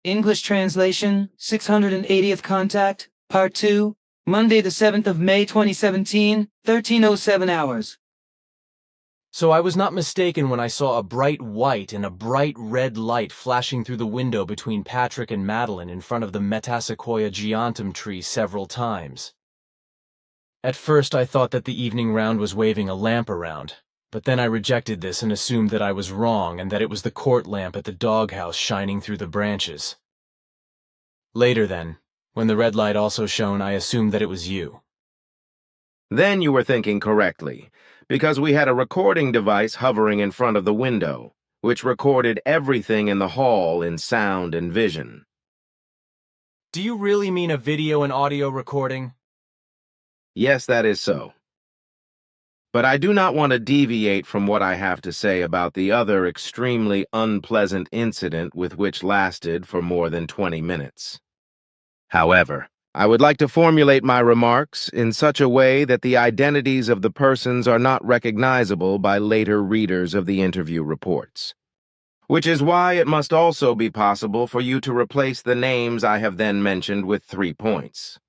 English translation, 680th contact, part 2, Monday the 7th of May 2017, 13:07 hours. So I was not mistaken when I saw a bright white and a bright red light flashing through the window between Patrick and Madeline in front of the Metasequoia geantum tree several times. At first I thought that the evening round was waving a lamp around, but then I rejected this and assumed that I was wrong and that it was the court lamp at the doghouse shining through the branches. Later then, when the red light also shone, I assumed that it was you. Then you were thinking correctly, because we had a recording device hovering in front of the window, which recorded everything in the hall in sound and vision. Do you really mean a video and audio recording? Yes, that is so. But I do not want to deviate from what I have to say about the other extremely unpleasant incident which lasted for more than 20 minutes. However, I would like to formulate my remarks in such a way that the identities of the persons are not recognizable by later readers of the interview reports. Which is why it must also be possible for you to replace the names I have then mentioned with 3 points.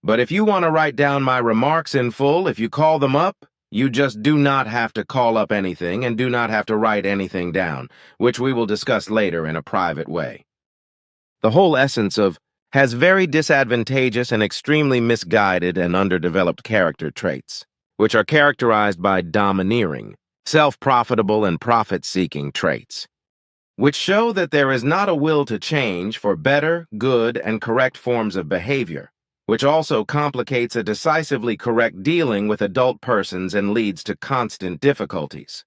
But if you want to write down my remarks in full, if you call them up, you just do not have to call up anything and do not have to write anything down, which we will discuss later in a private way. The whole essence of has very disadvantageous and extremely misguided and underdeveloped character traits, which are characterized by domineering, self-profitable and profit-seeking traits, which show that there is not a will to change for better, good, and correct forms of behavior, which also complicates a decisively correct dealing with adult persons and leads to constant difficulties.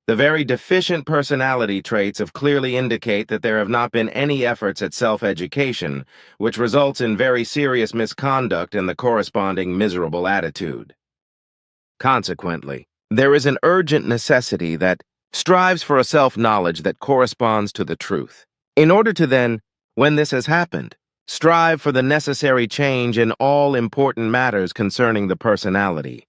The very deficient personality traits clearly indicate that there have not been any efforts at self-education, which results in very serious misconduct and the corresponding miserable attitude. Consequently, there is an urgent necessity that strives for a self-knowledge that corresponds to the truth, in order to then, when this has happened, strive for the necessary change in all important matters concerning the personality,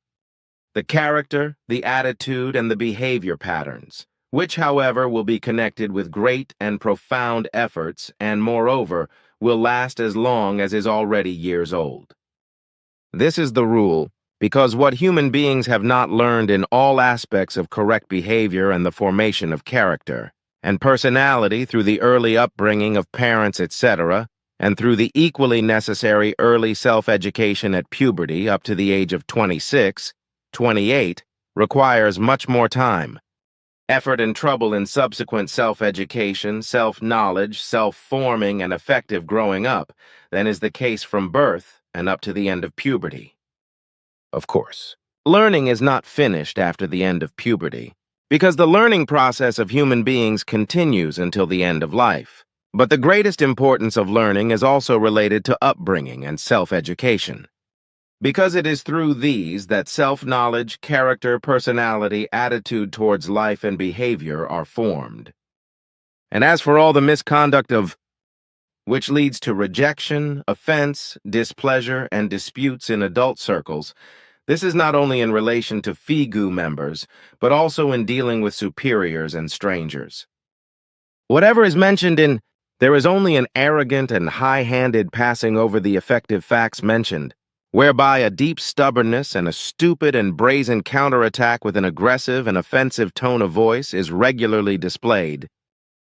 the character, the attitude, and the behavior patterns, which, however, will be connected with great and profound efforts and, moreover, will last as long as is already years old. This is the rule, because what human beings have not learned in all aspects of correct behavior and the formation of character, and personality through the early upbringing of parents, etc., and through the equally necessary early self-education at puberty up to the age of 26, 28, requires much more time, effort and trouble in subsequent self-education, self-knowledge, self-forming, and effective growing up than is the case from birth and up to the end of puberty. Of course, learning is not finished after the end of puberty, because the learning process of human beings continues until the end of life. But the greatest importance of learning is also related to upbringing and self-education, because it is through these that self-knowledge, character, personality, attitude towards life, and behavior are formed. And as for all the misconduct which leads to rejection, offense, displeasure, and disputes in adult circles, this is not only in relation to FIGU members, but also in dealing with superiors and strangers. Whatever is mentioned in there is only an arrogant and high-handed passing over the effective facts mentioned, whereby a deep stubbornness and a stupid and brazen counterattack with an aggressive and offensive tone of voice is regularly displayed,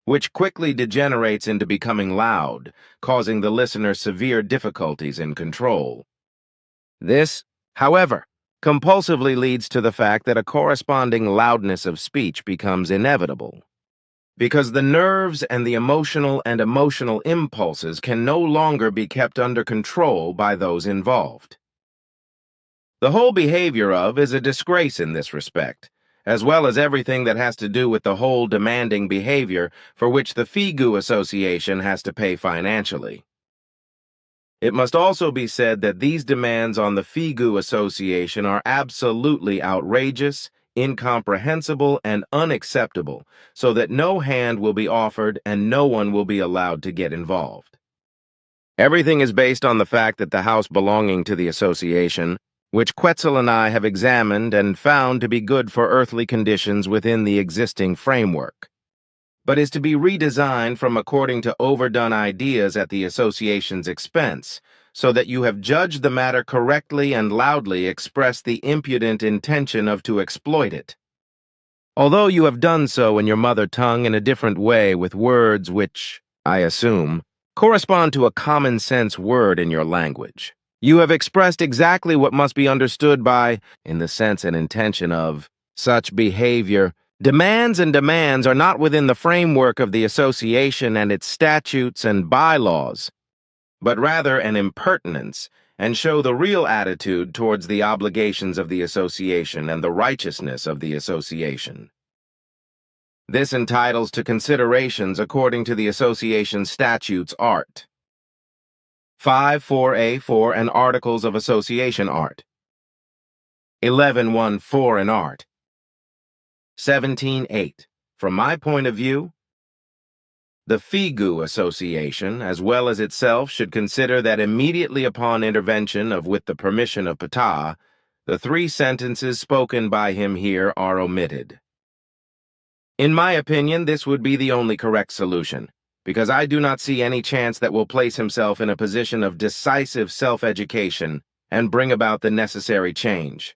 which quickly degenerates into becoming loud, causing the listener severe difficulties in control. This, however, compulsively leads to the fact that a corresponding loudness of speech becomes inevitable, because the nerves and the emotional impulses can no longer be kept under control by those involved. The whole behavior is a disgrace in this respect, as well as everything that has to do with the whole demanding behavior for which the FIGU Association has to pay financially. It must also be said that these demands on the FIGU Association are absolutely outrageous, incomprehensible, and unacceptable, so that no hand will be offered and no one will be allowed to get involved. Everything is based on the fact that the house belonging to the association, which Quetzal and I have examined and found to be good for earthly conditions within the existing framework, but is to be redesigned from according to overdone ideas at the association's expense, so that you have judged the matter correctly and loudly expressed the impudent intention of to exploit it. Although you have done so in your mother tongue in a different way with words which, I assume, correspond to a common-sense word in your language, you have expressed exactly what must be understood by, in the sense and intention of, such behavior. Demands are not within the framework of the association and its statutes and bylaws, but rather an impertinence, and show the real attitude towards the obligations of the association and the righteousness of the association. This entitles to considerations according to the association statutes art. 5.4a.4 and Articles of Association art. 11.1.4 and art. 17.8. From my point of view, the FIGU Association, as well as itself, should consider that immediately upon intervention of with the permission of Ptah, the 3 sentences spoken by him here are omitted. In my opinion, this would be the only correct solution, because I do not see any chance that will place himself in a position of decisive self-education and bring about the necessary change.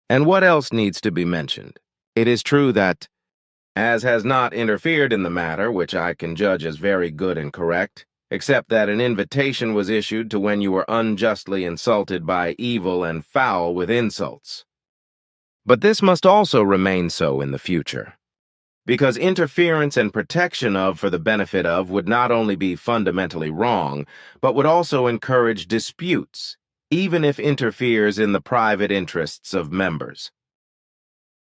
And what else needs to be mentioned? It is true that, as has not interfered in the matter, which I can judge as very good and correct, except that an invitation was issued to when you were unjustly insulted by evil and foul with insults. But this must also remain so in the future, because interference and protection of for the benefit of would not only be fundamentally wrong, but would also encourage disputes, even if interferes in the private interests of members.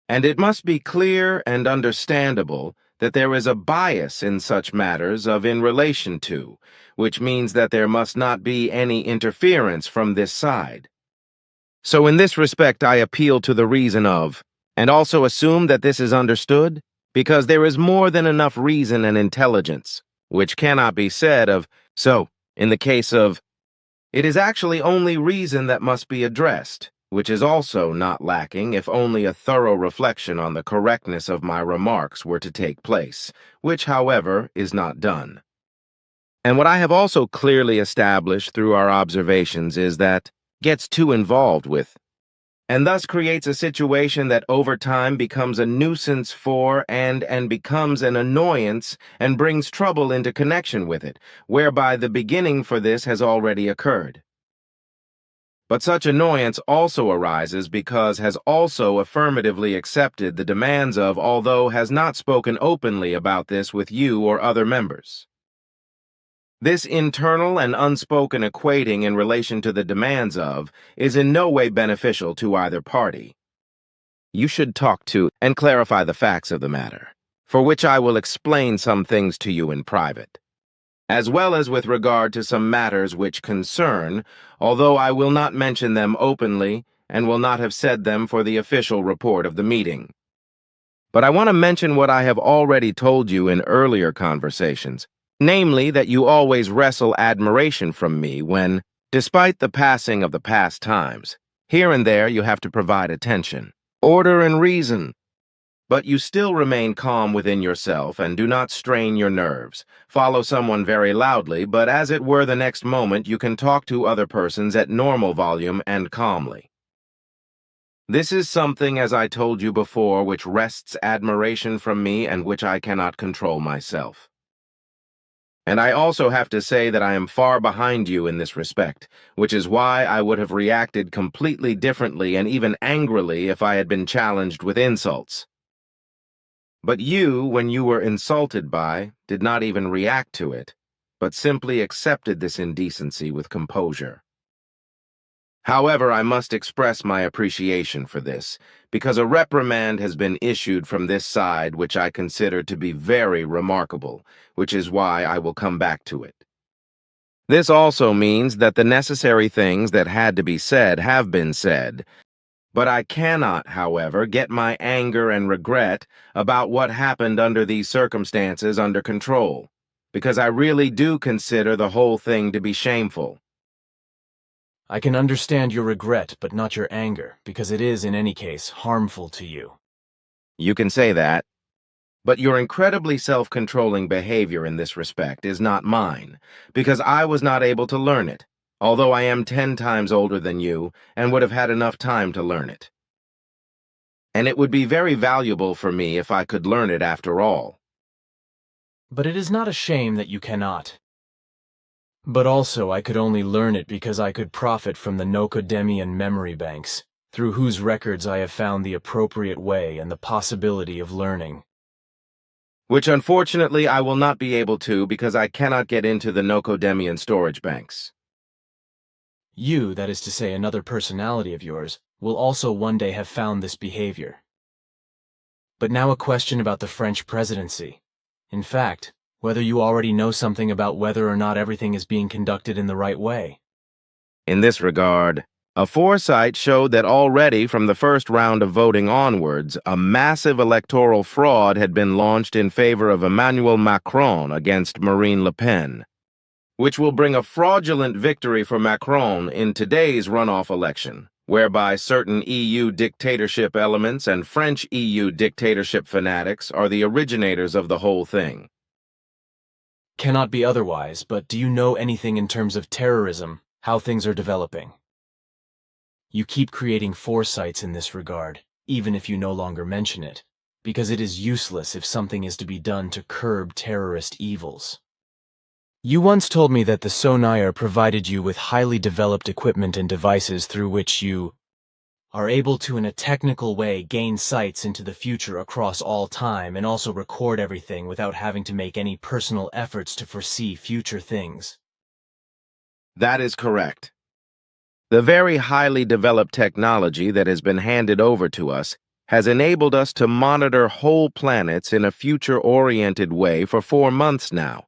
And it must be clear and understandable that there is a bias in such matters of in relation to, which means that there must not be any interference from this side. So in this respect I appeal to the reason of, and also assume that this is understood, because there is more than enough reason and intelligence, which cannot be said of, so, in the case of, it is actually only reason that must be addressed, which is also not lacking if only a thorough reflection on the correctness of my remarks were to take place, which, however, is not done. And what I have also clearly established through our observations is that gets too involved with, and thus creates a situation that over time becomes a nuisance for and becomes an annoyance and brings trouble into connection with it, whereby the beginning for this has already occurred. But such annoyance also arises because has also affirmatively accepted the demands of, although has not spoken openly about this with you or other members. This internal and unspoken equating in relation to the demands of is in no way beneficial to either party. You should talk to and clarify the facts of the matter, for which I will explain some things to you in private, as well as with regard to some matters which concern, although I will not mention them openly and will not have said them for the official report of the meeting. But I want to mention what I have already told you in earlier conversations, namely that you always wrestle admiration from me when, despite the passing of the past times, here and there you have to provide attention, order and reason, but you still remain calm within yourself and do not strain your nerves, follow someone very loudly, but as it were the next moment you can talk to other persons at normal volume and calmly. This is something, as I told you before, which wrests admiration from me and which I cannot control myself. And I also have to say that I am far behind you in this respect, which is why I would have reacted completely differently and even angrily if I had been challenged with insults. But you, when you were insulted by, did not even react to it, but simply accepted this indecency with composure. However, I must express my appreciation for this, because a reprimand has been issued from this side which I consider to be very remarkable, which is why I will come back to it. This also means that the necessary things that had to be said have been said, but I cannot, however, get my anger and regret about what happened under these circumstances under control, because I really do consider the whole thing to be shameful. I can understand your regret, but not your anger, because it is, in any case, harmful to you. You can say that. But your incredibly self-controlling behavior in this respect is not mine, because I was not able to learn it, although I am 10 times older than you and would have had enough time to learn it. And it would be very valuable for me if I could learn it after all. But it is not a shame that you cannot. But also I could only learn it because I could profit from the Nocodemian memory banks, through whose records I have found the appropriate way and the possibility of learning. Which unfortunately I will not be able to because I cannot get into the Nocodemian storage banks. You, that is to say another personality of yours, will also one day have found this behavior. But now a question about the French presidency. In fact, whether you already know something about whether or not everything is being conducted in the right way. In this regard, a foresight showed that already from the first round of voting onwards, a massive electoral fraud had been launched in favor of Emmanuel Macron against Marine Le Pen, which will bring a fraudulent victory for Macron in today's runoff election, whereby certain EU dictatorship elements and French EU dictatorship fanatics are the originators of the whole thing. Cannot be otherwise, but do you know anything in terms of terrorism, how things are developing? You keep creating foresights in this regard, even if you no longer mention it, because it is useless if something is to be done to curb terrorist evils. You once told me that the Sonaire provided you with highly developed equipment and devices through which you are able to, in a technical way, gain sights into the future across all time and also record everything without having to make any personal efforts to foresee future things. That is correct. The very highly developed technology that has been handed over to us has enabled us to monitor whole planets in a future-oriented way for 4 months now,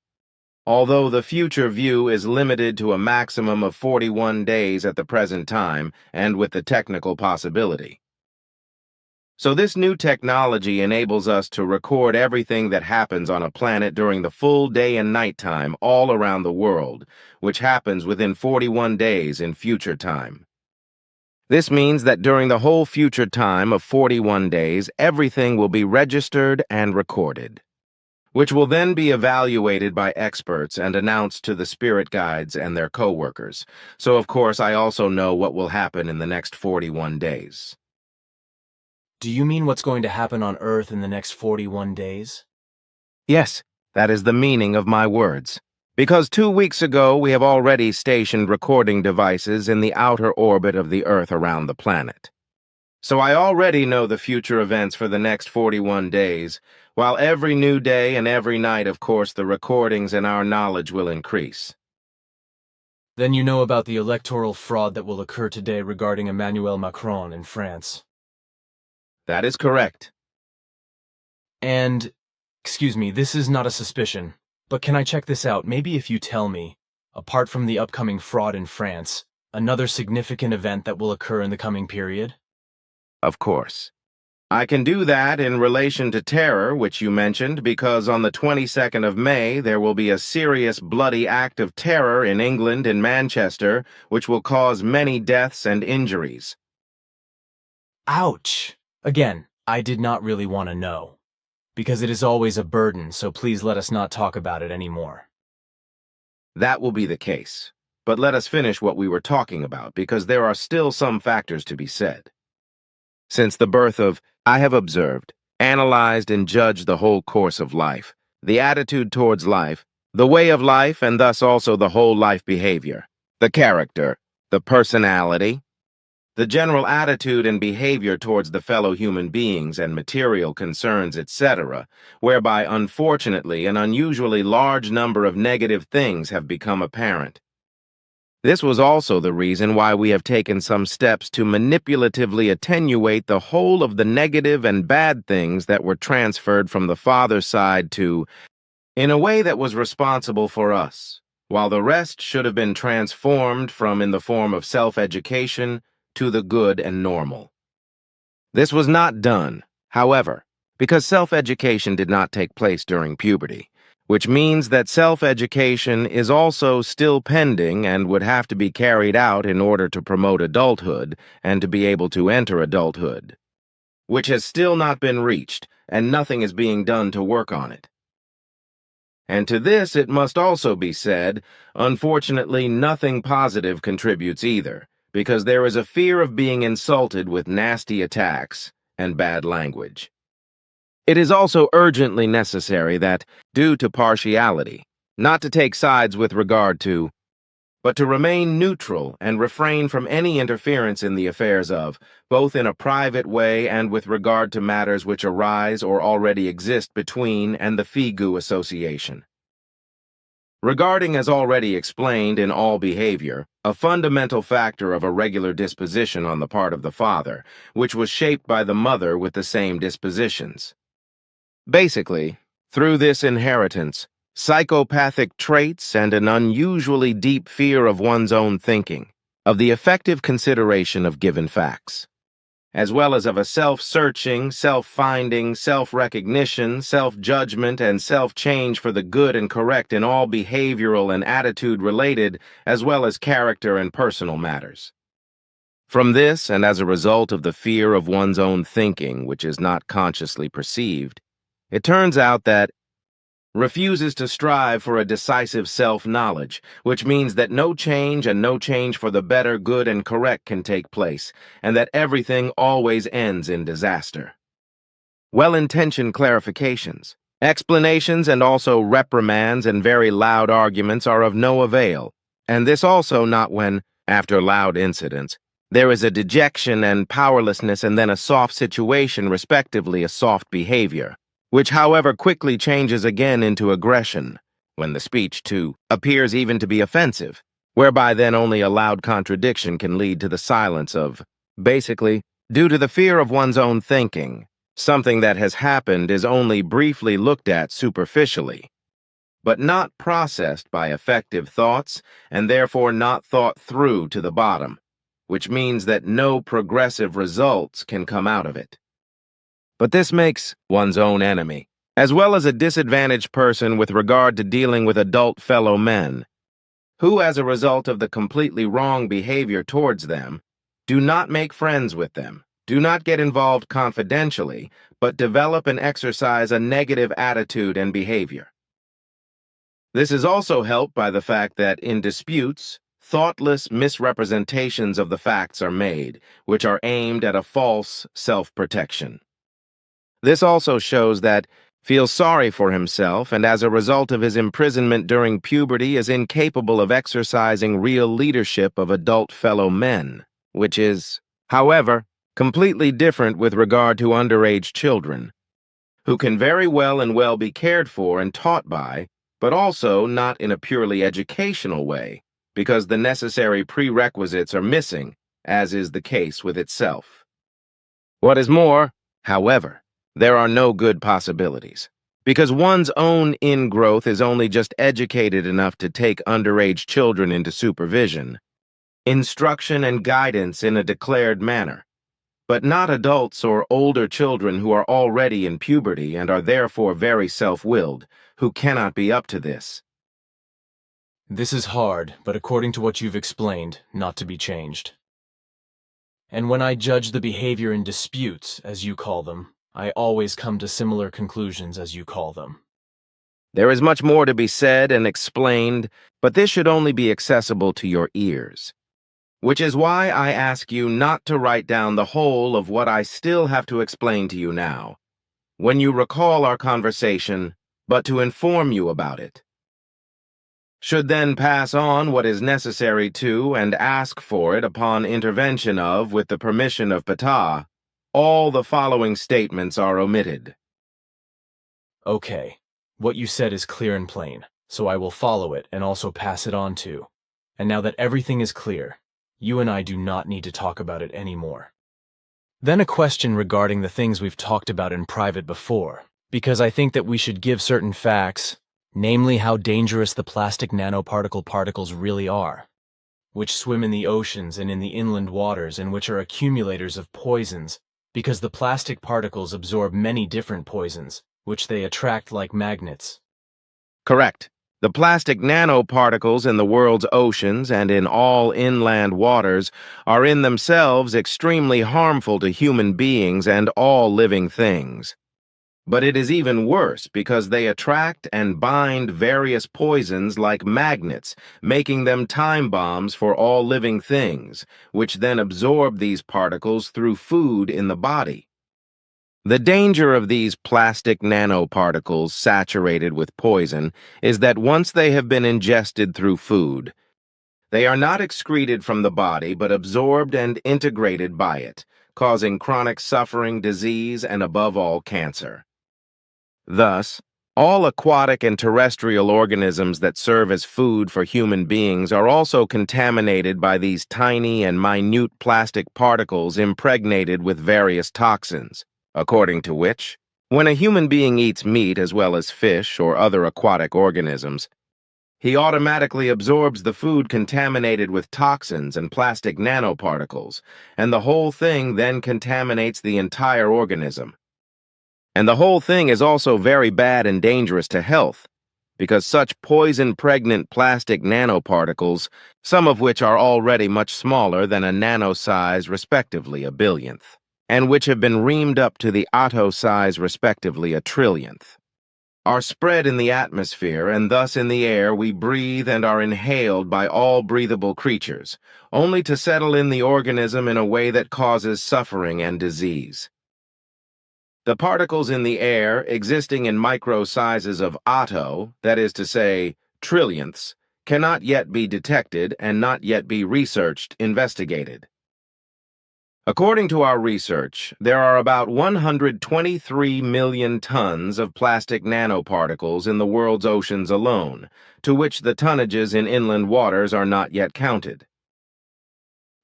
although the future view is limited to a maximum of 41 days at the present time and with the technical possibility. So this new technology enables us to record everything that happens on a planet during the full day and night time all around the world, which happens within 41 days in future time. This means that during the whole future time of 41 days, everything will be registered and recorded, which will then be evaluated by experts and announced to the spirit guides and their co-workers. So of course I also know what will happen in the next 41 days. Do you mean what's going to happen on Earth in the next 41 days? Yes, that is the meaning of my words. Because 2 weeks ago we have already stationed recording devices in the outer orbit of the Earth around the planet. So I already know the future events for the next 41 days, while every new day and every night, of course, the recordings and our knowledge will increase. Then you know about the electoral fraud that will occur today regarding Emmanuel Macron in France. That is correct. And, excuse me, this is not a suspicion, but can I check this out? Maybe if you tell me, apart from the upcoming fraud in France, another significant event that will occur in the coming period? Of course. I can do that in relation to terror, which you mentioned, because on the 22nd of May there will be a serious bloody act of terror in England, in Manchester, which will cause many deaths and injuries. Ouch! Again, I did not really want to know, because it is always a burden, so please let us not talk about it anymore. That will be the case. But let us finish what we were talking about, because there are still some factors to be said. Since the birth of, I have observed, analyzed and judged the whole course of life, the attitude towards life, the way of life, and thus also the whole life behavior, the character, the personality, the general attitude and behavior towards the fellow human beings and material concerns, etc., whereby unfortunately an unusually large number of negative things have become apparent. This was also the reason why we have taken some steps to manipulatively attenuate the whole of the negative and bad things that were transferred from the father's side to, in a way that was responsible for us, while the rest should have been transformed from in the form of self-education to the good and normal. This was not done, however, because self-education did not take place during puberty, which means that self-education is also still pending and would have to be carried out in order to promote adulthood and to be able to enter adulthood, which has still not been reached, and nothing is being done to work on it. And to this, it must also be said, unfortunately, nothing positive contributes either, because there is a fear of being insulted with nasty attacks and bad language. It is also urgently necessary that, due to partiality, not to take sides with regard to, but to remain neutral and refrain from any interference in the affairs of, both in a private way and with regard to matters which arise or already exist between and the Figu Association. Regarding, as already explained in all behavior, a fundamental factor of a regular disposition on the part of the father, which was shaped by the mother with the same dispositions. Basically, through this inheritance, psychopathic traits and an unusually deep fear of one's own thinking, of the effective consideration of given facts, as well as of a self-searching, self-finding, self-recognition, self-judgment, and self-change for the good and correct in all behavioral and attitude-related, as well as character and personal matters. From this, and as a result of the fear of one's own thinking, which is not consciously perceived, it turns out that refuses to strive for a decisive self-knowledge, which means that no change and no change for the better, good, and correct can take place, and that everything always ends in disaster. Well-intentioned clarifications, explanations, and also reprimands and very loud arguments are of no avail, and this also not when, after loud incidents, there is a dejection and powerlessness and then a soft situation, respectively a soft behavior, which however quickly changes again into aggression, when the speech, too, appears even to be offensive, whereby then only a loud contradiction can lead to the silence of, basically, due to the fear of one's own thinking, something that has happened is only briefly looked at superficially, but not processed by effective thoughts, and therefore not thought through to the bottom, which means that no progressive results can come out of it. But this makes one's own enemy, as well as a disadvantaged person with regard to dealing with adult fellow men, who, as a result of the completely wrong behavior towards them, do not make friends with them, do not get involved confidentially, but develop and exercise a negative attitude and behavior. This is also helped by the fact that in disputes, thoughtless misrepresentations of the facts are made, which are aimed at a false self-protection. This also shows that feels sorry for himself and as a result of his imprisonment during puberty is incapable of exercising real leadership of adult fellow men, which is, however, completely different with regard to underage children, who can very well and well be cared for and taught by, but also not in a purely educational way, because the necessary prerequisites are missing, as is the case with itself. What is more, however, there are no good possibilities, because one's own ingrowth is only just educated enough to take underage children into supervision, instruction and guidance in a declared manner, but not adults or older children who are already in puberty and are therefore very self-willed, who cannot be up to this. This is hard, but according to what you've explained, not to be changed. And when I judge the behavior in disputes, as you call them, I always come to similar conclusions as you call them. There is much more to be said and explained, but this should only be accessible to your ears. Which is why I ask you not to write down the whole of what I still have to explain to you now, when you recall our conversation, but to inform you about it. Should then pass on what is necessary to and ask for it upon intervention of, with the permission of Ptah, all the following statements are omitted. Okay, what you said is clear and plain, so I will follow it and also pass it on too. And now that everything is clear, you and I do not need to talk about it anymore. Then a question regarding the things we've talked about in private before, because I think that we should give certain facts, namely how dangerous the plastic nanoparticle particles really are, which swim in the oceans and in the inland waters and which are accumulators of poisons, because the plastic particles absorb many different poisons, which they attract like magnets. Correct. The plastic nanoparticles in the world's oceans and in all inland waters are in themselves extremely harmful to human beings and all living things. But it is even worse because they attract and bind various poisons like magnets, making them time bombs for all living things, which then absorb these particles through food in the body. The danger of these plastic nanoparticles saturated with poison is that once they have been ingested through food, they are not excreted from the body but absorbed and integrated by it, causing chronic suffering, disease, and above all, cancer. Thus, all aquatic and terrestrial organisms that serve as food for human beings are also contaminated by these tiny and minute plastic particles impregnated with various toxins, according to which, when a human being eats meat as well as fish or other aquatic organisms, he automatically absorbs the food contaminated with toxins and plastic nanoparticles, and the whole thing then contaminates the entire organism. And the whole thing is also very bad and dangerous to health, because such poison-pregnant plastic nanoparticles, some of which are already much smaller than a nano size, respectively a billionth, and which have been reamed up to the atto size, respectively a trillionth, are spread in the atmosphere, and thus in the air we breathe and are inhaled by all breathable creatures, only to settle in the organism in a way that causes suffering and disease. The particles in the air, existing in micro sizes of atto, that is to say, trillionths, cannot yet be detected and not yet be researched, investigated. According to our research, there are about 123 million tons of plastic nanoparticles in the world's oceans alone, to which the tonnages in inland waters are not yet counted.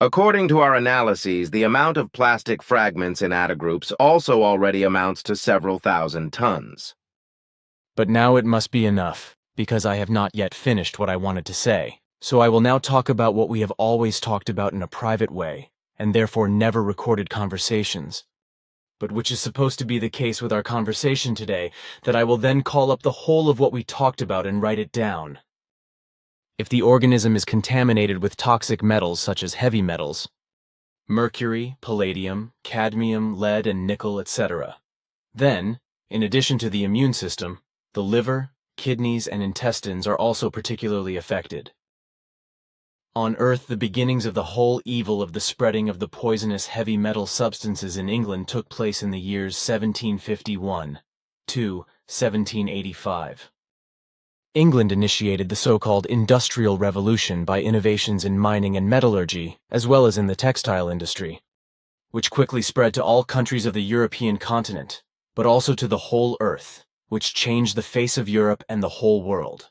According to our analyses, the amount of plastic fragments in attogroups also already amounts to several thousand tons. But now it must be enough, because I have not yet finished what I wanted to say. So I will now talk about what we have always talked about in a private way, and therefore never recorded conversations, but which is supposed to be the case with our conversation today, that I will then call up the whole of what we talked about and write it down. If the organism is contaminated with toxic metals such as heavy metals, mercury, palladium, cadmium, lead, and nickel, etc., then, in addition to the immune system, the liver, kidneys, and intestines are also particularly affected. On Earth, the beginnings of the whole evil of the spreading of the poisonous heavy metal substances in England took place in the years 1751 to 1785. England initiated the so-called Industrial Revolution by innovations in mining and metallurgy, as well as in the textile industry, which quickly spread to all countries of the European continent, but also to the whole Earth, which changed the face of Europe and the whole world.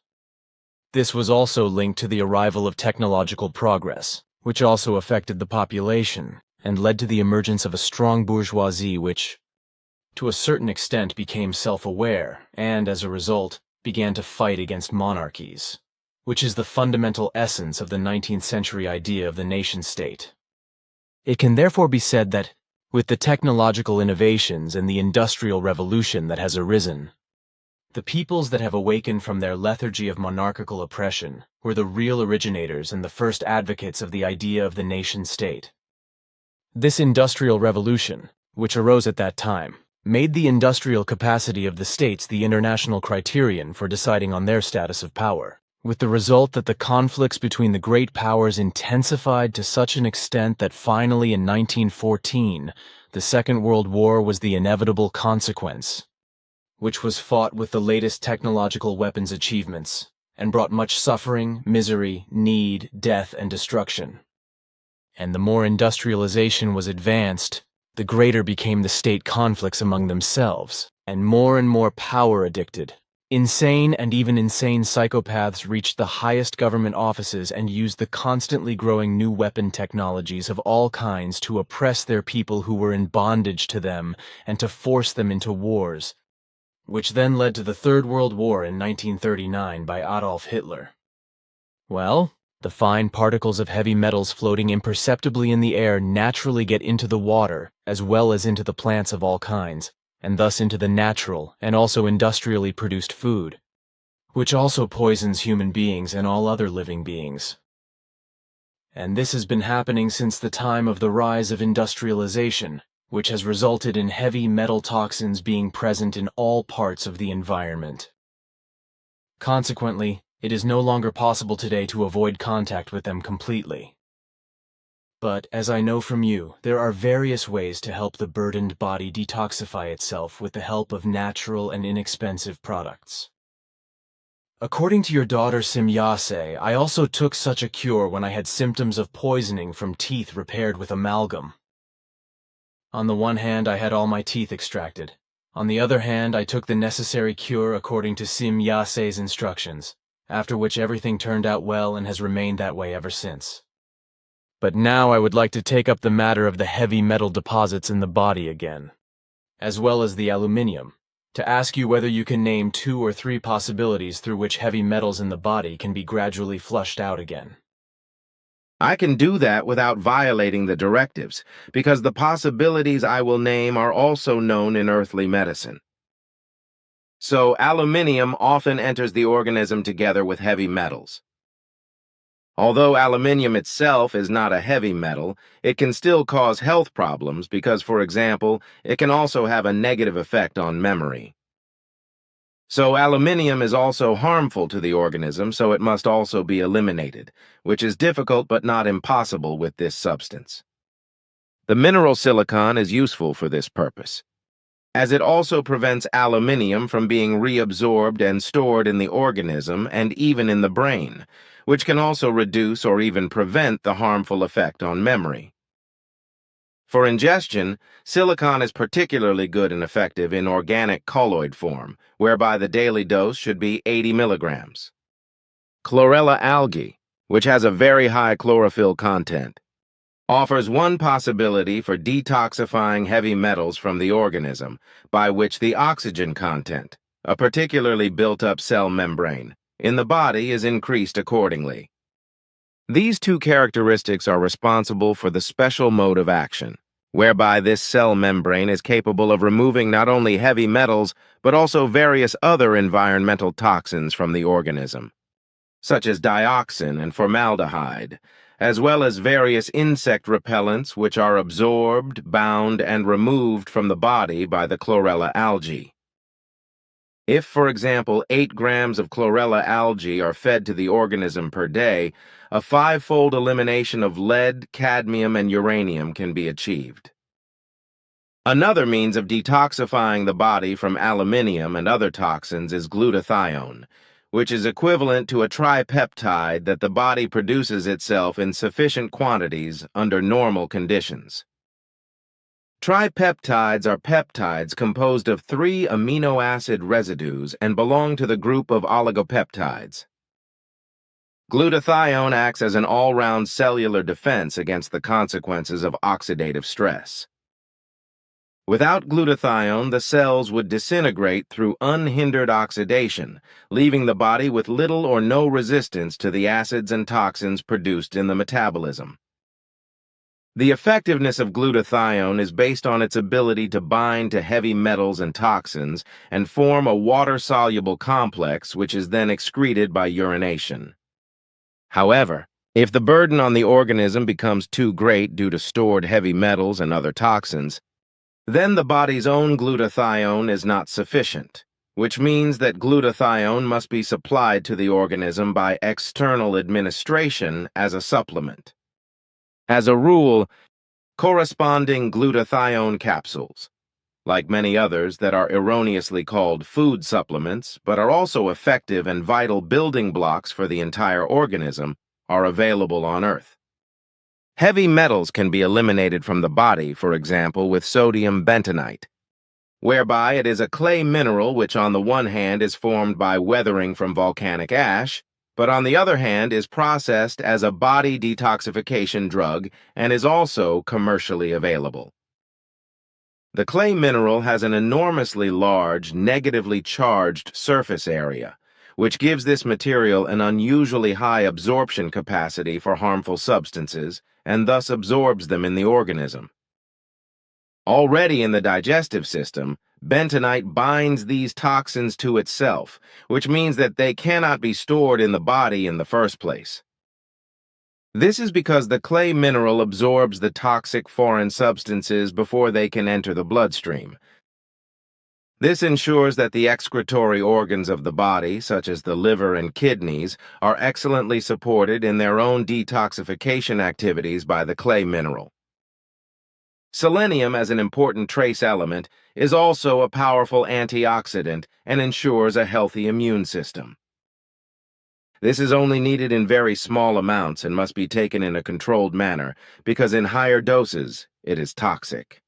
This was also linked to the arrival of technological progress, which also affected the population, and led to the emergence of a strong bourgeoisie which, to a certain extent, became self-aware, and, as a result, began to fight against monarchies, which is the fundamental essence of the 19th century idea of the nation-state. It can therefore be said that, with the technological innovations and the industrial revolution that has arisen, the peoples that have awakened from their lethargy of monarchical oppression were the real originators and the first advocates of the idea of the nation-state. This industrial revolution, which arose at that time, made the industrial capacity of the states the international criterion for deciding on their status of power, with the result that the conflicts between the great powers intensified to such an extent that finally in 1914, the Second World War was the inevitable consequence, which was fought with the latest technological weapons achievements, and brought much suffering, misery, need, death, and destruction. And the more industrialization was advanced, the greater became the state conflicts among themselves, and more power-addicted. Insane and even insane psychopaths reached the highest government offices and used the constantly growing new weapon technologies of all kinds to oppress their people who were in bondage to them and to force them into wars, which then led to the Third World War in 1939 by Adolf Hitler. Well, the fine particles of heavy metals floating imperceptibly in the air naturally get into the water, as well as into the plants of all kinds, and thus into the natural and also industrially produced food, which also poisons human beings and all other living beings. And this has been happening since the time of the rise of industrialization, which has resulted in heavy metal toxins being present in all parts of the environment. Consequently, it is no longer possible today to avoid contact with them completely. But, as I know from you, there are various ways to help the burdened body detoxify itself with the help of natural and inexpensive products. According to your daughter Simyase, I also took such a cure when I had symptoms of poisoning from teeth repaired with amalgam. On the one hand, I had all my teeth extracted. On the other hand, I took the necessary cure according to Simyase's instructions, after which everything turned out well and has remained that way ever since. But now I would like to take up the matter of the heavy metal deposits in the body again, as well as the aluminium, to ask you whether you can name 2 or 3 possibilities through which heavy metals in the body can be gradually flushed out again. I can do that without violating the directives, because the possibilities I will name are also known in earthly medicine. So, aluminium often enters the organism together with heavy metals. Although aluminium itself is not a heavy metal, it can still cause health problems because, for example, it can also have a negative effect on memory. So aluminium is also harmful to the organism, so it must also be eliminated, which is difficult but not impossible with this substance. The mineral silicon is useful for this purpose, as it also prevents aluminium from being reabsorbed and stored in the organism and even in the brain, which can also reduce or even prevent the harmful effect on memory. For ingestion, silicon is particularly good and effective in organic colloid form, whereby the daily dose should be 80 milligrams. Chlorella algae, which has a very high chlorophyll content, offers one possibility for detoxifying heavy metals from the organism, by which the oxygen content, a particularly built-up cell membrane, in the body is increased accordingly. These 2 characteristics are responsible for the special mode of action, whereby this cell membrane is capable of removing not only heavy metals, but also various other environmental toxins from the organism, such as dioxin and formaldehyde, as well as various insect repellents which are absorbed, bound, and removed from the body by the chlorella algae. If, for example, 8 grams of chlorella algae are fed to the organism per day, a 5-fold elimination of lead, cadmium, and uranium can be achieved. Another means of detoxifying the body from aluminium and other toxins is glutathione, which is equivalent to a tripeptide that the body produces itself in sufficient quantities under normal conditions. Tripeptides are peptides composed of 3 amino acid residues and belong to the group of oligopeptides. Glutathione acts as an all-round cellular defense against the consequences of oxidative stress. Without glutathione, the cells would disintegrate through unhindered oxidation, leaving the body with little or no resistance to the acids and toxins produced in the metabolism. The effectiveness of glutathione is based on its ability to bind to heavy metals and toxins and form a water-soluble complex which is then excreted by urination. However, if the burden on the organism becomes too great due to stored heavy metals and other toxins, then the body's own glutathione is not sufficient, which means that glutathione must be supplied to the organism by external administration as a supplement. As a rule, corresponding glutathione capsules, like many others that are erroneously called food supplements but are also effective and vital building blocks for the entire organism, are available on Earth. Heavy metals can be eliminated from the body, for example, with sodium bentonite, whereby it is a clay mineral which on the one hand is formed by weathering from volcanic ash, but on the other hand is processed as a body detoxification drug and is also commercially available. The clay mineral has an enormously large, negatively charged surface area, which gives this material an unusually high absorption capacity for harmful substances, and thus absorbs them in the organism. Already in the digestive system, bentonite binds these toxins to itself, which means that they cannot be stored in the body in the first place. This is because the clay mineral absorbs the toxic foreign substances before they can enter the bloodstream. This ensures that the excretory organs of the body, such as the liver and kidneys, are excellently supported in their own detoxification activities by the clay mineral. Selenium, as an important trace element, is also a powerful antioxidant and ensures a healthy immune system. This is only needed in very small amounts and must be taken in a controlled manner, because in higher doses, it is toxic.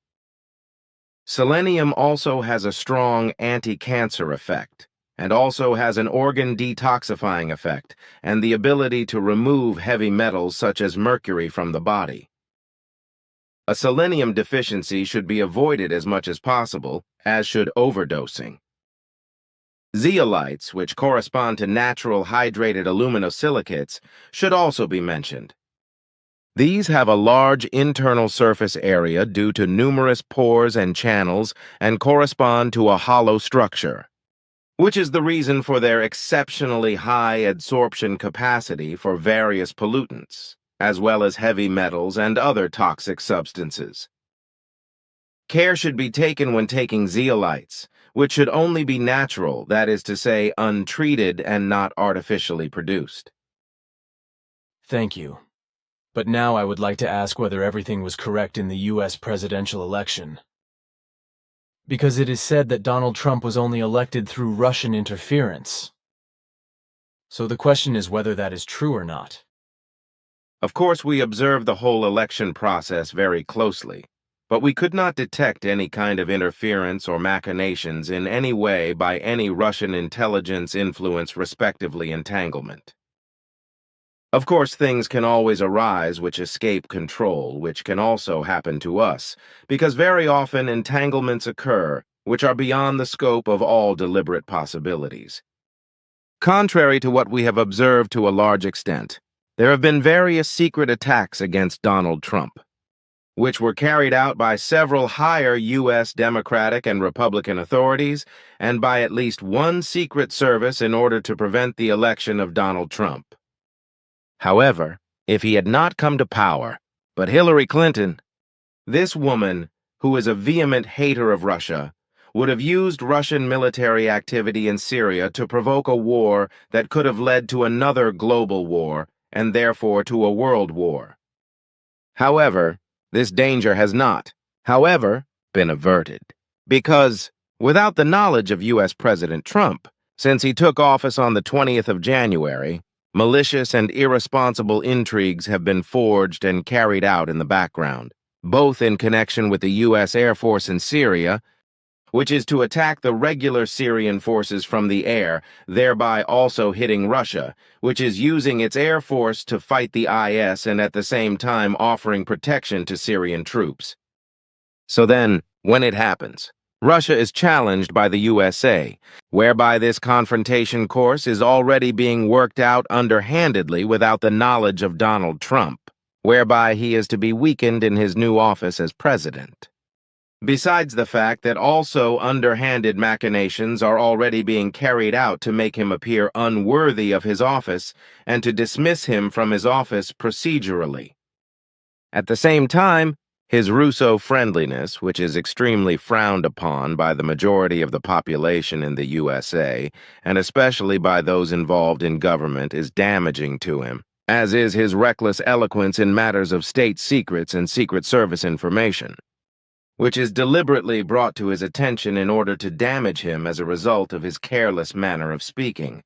Selenium also has a strong anti-cancer effect, and also has an organ detoxifying effect, and the ability to remove heavy metals such as mercury from the body. A selenium deficiency should be avoided as much as possible, as should overdosing. Zeolites, which correspond to natural hydrated aluminosilicates, should also be mentioned. These have a large internal surface area due to numerous pores and channels and correspond to a hollow structure, which is the reason for their exceptionally high adsorption capacity for various pollutants, as well as heavy metals and other toxic substances. Care should be taken when taking zeolites, which should only be natural, that is to say, untreated and not artificially produced. Thank you. But now I would like to ask whether everything was correct in the U.S. presidential election. Because it is said that Donald Trump was only elected through Russian interference. So the question is whether that is true or not. Of course, we observed the whole election process very closely, but we could not detect any kind of interference or machinations in any way by any Russian intelligence influence respectively entanglement. Of course, things can always arise which escape control, which can also happen to us, because very often entanglements occur which are beyond the scope of all deliberate possibilities. Contrary to what we have observed to a large extent, there have been various secret attacks against Donald Trump, which were carried out by several higher U.S. Democratic and Republican authorities and by at least one secret service in order to prevent the election of Donald Trump. However, if he had not come to power, but Hillary Clinton, this woman, who is a vehement hater of Russia, would have used Russian military activity in Syria to provoke a war that could have led to another global war and therefore to a world war. However, this danger has not, however, been averted, because, without the knowledge of U.S. President Trump, since he took office on the 20th of January, malicious and irresponsible intrigues have been forged and carried out in the background, both in connection with the U.S. Air Force in Syria, which is to attack the regular Syrian forces from the air, thereby also hitting Russia, which is using its air force to fight the IS and at the same time offering protection to Syrian troops. So then, when it happens, Russia is challenged by the USA, whereby this confrontation course is already being worked out underhandedly without the knowledge of Donald Trump, whereby he is to be weakened in his new office as president. Besides the fact that also underhanded machinations are already being carried out to make him appear unworthy of his office and to dismiss him from his office procedurally. At the same time, his Russo-friendliness, which is extremely frowned upon by the majority of the population in the USA, and especially by those involved in government, is damaging to him, as is his reckless eloquence in matters of state secrets and Secret Service information, which is deliberately brought to his attention in order to damage him as a result of his careless manner of speaking.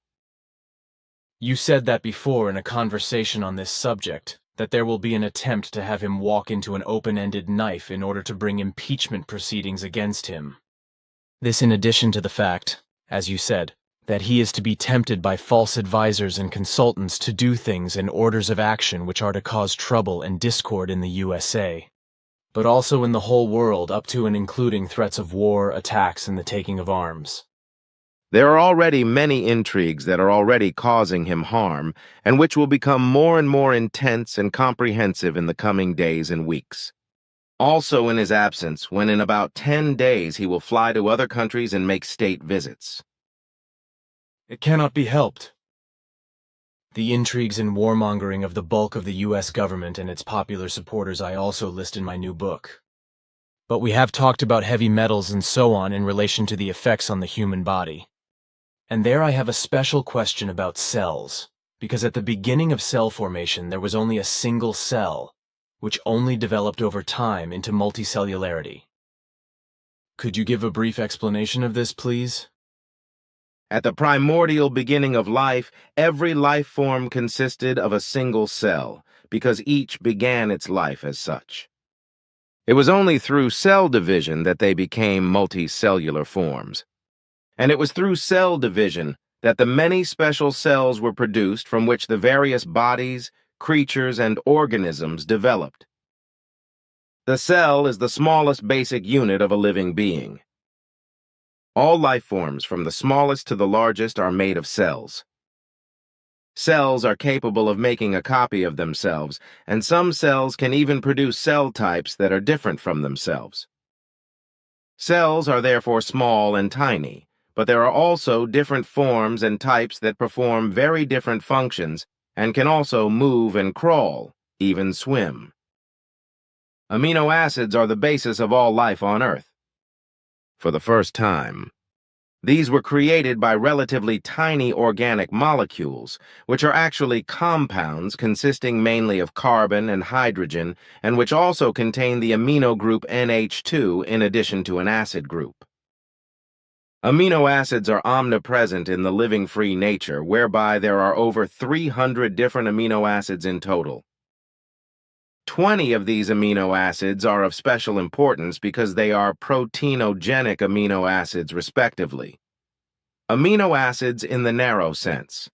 You said that before in a conversation on this subject, that there will be an attempt to have him walk into an open-ended knife in order to bring impeachment proceedings against him. This in addition to the fact, as you said, that he is to be tempted by false advisors and consultants to do things and orders of action which are to cause trouble and discord in the USA, but also in the whole world up to and including threats of war, attacks, and the taking of arms. There are already many intrigues that are already causing him harm, and which will become more and more intense and comprehensive in the coming days and weeks. Also in his absence, when in about 10 days he will fly to other countries and make state visits. It cannot be helped. The intrigues and warmongering of the bulk of the US government and its popular supporters I also list in my new book. But we have talked about heavy metals and so on in relation to the effects on the human body. And there I have a special question about cells, because at the beginning of cell formation there was only a single cell, which only developed over time into multicellularity. Could you give a brief explanation of this, please? At the primordial beginning of life, every life form consisted of a single cell, because each began its life as such. It was only through cell division that they became multicellular forms. And it was through cell division that the many special cells were produced from which the various bodies, creatures, and organisms developed. The cell is the smallest basic unit of a living being. All life forms, from the smallest to the largest, are made of cells. Cells are capable of making a copy of themselves, and some cells can even produce cell types that are different from themselves. Cells are therefore small and tiny, but there are also different forms and types that perform very different functions and can also move and crawl, even swim. Amino acids are the basis of all life on Earth. For the first time, these were created by relatively tiny organic molecules, which are actually compounds consisting mainly of carbon and hydrogen, and which also contain the amino group NH2 in addition to an acid group. Amino acids are omnipresent in the living free nature, whereby there are over 300 different amino acids in total. 20 of these amino acids are of special importance because they are proteinogenic amino acids, respectively. Amino acids in the narrow sense.